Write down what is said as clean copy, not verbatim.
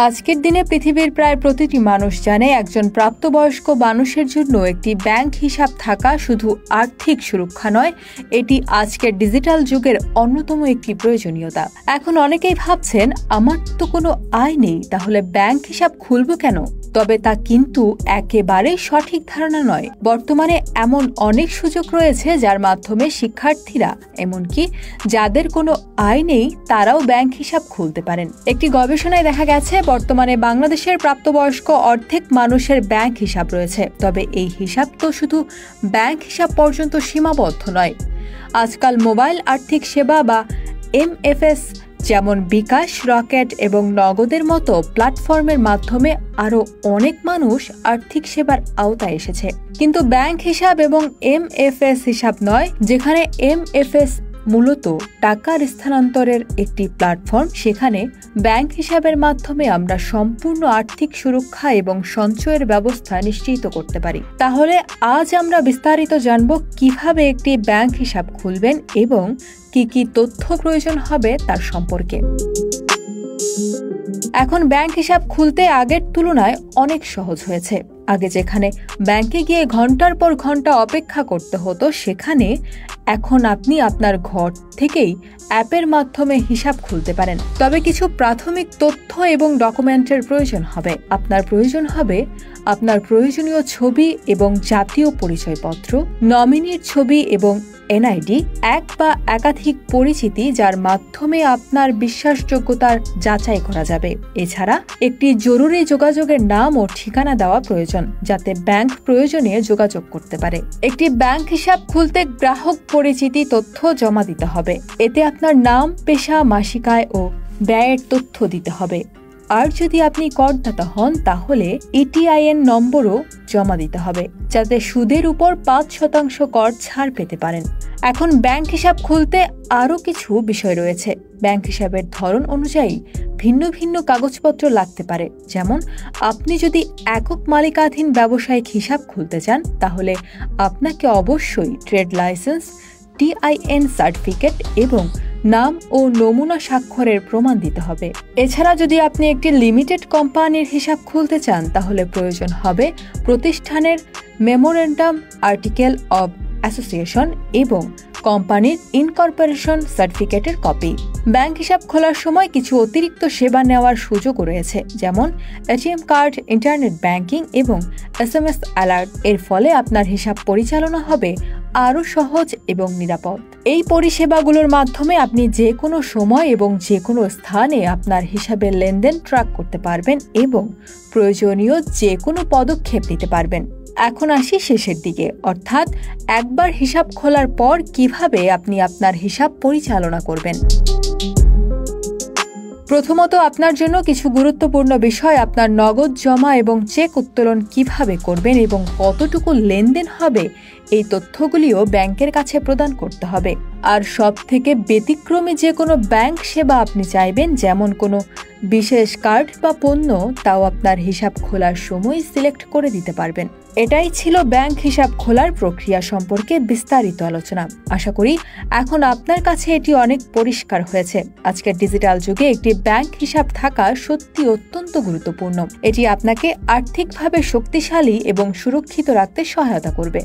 আজকের দিনে পৃথিবীর প্রায় প্রতিটি মানুষ জানে একজন প্রাপ্তবয়স্ক মানুষের জন্য একটি ব্যাংক হিসাব থাকা শুধু আর্থিক সুরক্ষা নয়, এটি আজকের ডিজিটাল যুগের অন্যতম একটি প্রয়োজনীয়তা। এখন অনেকেই ভাবছেন, আমার তো কোনো আয় নেই, তাহলে ব্যাংক হিসাব খুলব কেন? তবে তা কিন্তু একেবারেই সঠিক ধারণা নয়। বর্তমানে এমন অনেক সুযোগ রয়েছে যার মাধ্যমে শিক্ষার্থীরা, এমনকি যাদের কোনো আয় নেই, তারাও ব্যাংক হিসাব খুলতে পারেন। একটি গবেষণায় দেখা গেছে বর্তমানে বাংলাদেশের প্রাপ্তবয়স্ক অর্ধেক মানুষের ব্যাংক হিসাব রয়েছে। তবে এই হিসাব তো শুধু ব্যাংক হিসাব পর্যন্ত সীমাবদ্ধ নয়। আজকাল মোবাইল আর্থিক সেবা বা MFS যেমন বিকাশ, রকেট এবং নগদের মতো প্ল্যাটফর্মের মাধ্যমে আরও অনেক মানুষ আর্থিক সেবার আওতায় এসেছে। কিন্তু ব্যাংক হিসাব এবং MFS হিসাব নয়, যেখানে MFS মূলত টাকার স্থানান্তরের একটি প্ল্যাটফর্ম। সেখানে ব্যাংক হিসাবের মাধ্যমে আমরা সম্পূর্ণ আর্থিক সুরক্ষা এবং সঞ্চয়ের ব্যবস্থা নিশ্চিত করতে পারি। তাহলে আজ আমরা বিস্তারিত জানব কিভাবে একটি ব্যাংক হিসাব খুলবেন এবং কি কি তথ্য প্রয়োজন হবে তার সম্পর্কে। এখন ব্যাংক হিসাব খুলতে আগের তুলনায় অনেক সহজ হয়েছে। আগে যেখানে ব্যাংকে গিয়ে ঘন্টার পর ঘন্টা অপেক্ষা করতে হতো, সেখানে এখন আপনি আপনার ঘর থেকেই অ্যাপের মাধ্যমে হিসাব খুলতে পারেন। তবে কিছু প্রাথমিক তথ্য এবং ডকুমেন্টের প্রয়োজন হবে। আপনার প্রয়োজন হবে আপনার প্রয়োজনীয় ছবি এবং জাতীয় পরিচয়পত্র, নমিনির ছবি এবং NID, এক বা একাধিক পরিচিতি যার মাধ্যমে আপনার বিশ্বাসযোগ্যতার যাচাই করা যাবে। এছাড়া একটি জরুরি যোগাযোগের নাম ও ঠিকানা দেওয়া প্রয়োজন, যাতে ব্যাংক প্রয়োজনে যোগাযোগ করতে পারে। একটি ব্যাংক হিসাব খুলতে গ্রাহক পরিচিতি তথ্য জমা দিতে হবে। এতে আপনার নাম, পেশা, মাসিক আয় ও ব্যয়ের তথ্য দিতে হবে। আর যদি আপনি করদাতা হন, তাহলে ETIN নম্বরও জমা দিতে হবে, যাতে সুদের উপর 5% কর ছাড় পেতে পারেন। এখন ব্যাংক হিসাব খুলতে আরও কিছু বিষয় রয়েছে। ব্যাংক হিসাবের ধরন অনুযায়ী ভিন্ন ভিন্ন কাগজপত্র লাগতে পারে। যেমন আপনি যদি একক মালিকাধীন ব্যবসায়িক হিসাব খুলতে চান, তাহলে আপনাকে অবশ্যই ট্রেড লাইসেন্স, TIN সার্টিফিকেট এবং নাম ও নমুনা স্বাক্ষরের প্রমাণ দিতে হবে। এছাড়া যদি আপনি একটি লিমিটেড কোম্পানির হিসাব খুলতে চান, তাহলে প্রয়োজন হবে প্রতিষ্ঠানের মেমোরেন্ডাম, আর্টিকেল অব অ্যাসোসিয়েশন এবং কোম্পানির ইনকর্পোরেশন সার্টিফিকেটের কপি। ব্যাংক হিসাব খোলার সময় কিছু অতিরিক্ত সেবা নেওয়ার সুযোগও রয়েছে, যেমন ATM কার্ড, ইন্টারনেট ব্যাংকিং এবং SMS অ্যালার্ট। এর ফলে আপনার হিসাব পরিচালনা হবে আরও সহজ এবং নিরাপদ। এই পরিষেবাগুলোর মাধ্যমে আপনি যে কোনো সময় এবং যে কোনো স্থানে আপনার হিসাবের লেনদেন ট্র্যাক করতে পারবেন এবং প্রয়োজনীয় যে কোনো পদক্ষেপ নিতে পারবেন। এখন আসি শেষের দিকে, অর্থাৎ একবার হিসাব খোলার পর কিভাবে আপনি আপনার হিসাব পরিচালনা করবেন। প্রথমত, আপনার জন্য কিছু গুরুত্বপূর্ণ বিষয়: আপনার নগদ জমা এবং চেক উত্তোলন কিভাবে করবেন এবং কতটুকু লেনদেন হবে, এই তথ্যগুলিও ব্যাংকের কাছে প্রদান করতে হবে। আর সব থেকে ব্যতিক্রমী যে কোনো ব্যাংক সেবা আপনি চাইবেন, যেমন কোনো বিশেষ কার্ড বা পণ্য, তাও আপনার হিসাব খোলার সময় সিলেক্ট করে দিতে পারবেন। এটাই ছিল ব্যাংক হিসাব খোলার প্রক্রিয়া সম্পর্কে বিস্তারিত আলোচনা। আশা করি এখন আপনার কাছে এটি অনেক পরিষ্কার হয়েছে। আজকের ডিজিটাল যুগে একটি ব্যাংক হিসাব থাকা সত্যি অত্যন্ত গুরুত্বপূর্ণ। এটি আপনাকে আর্থিকভাবে শক্তিশালী এবং সুরক্ষিত রাখতে সহায়তা করবে।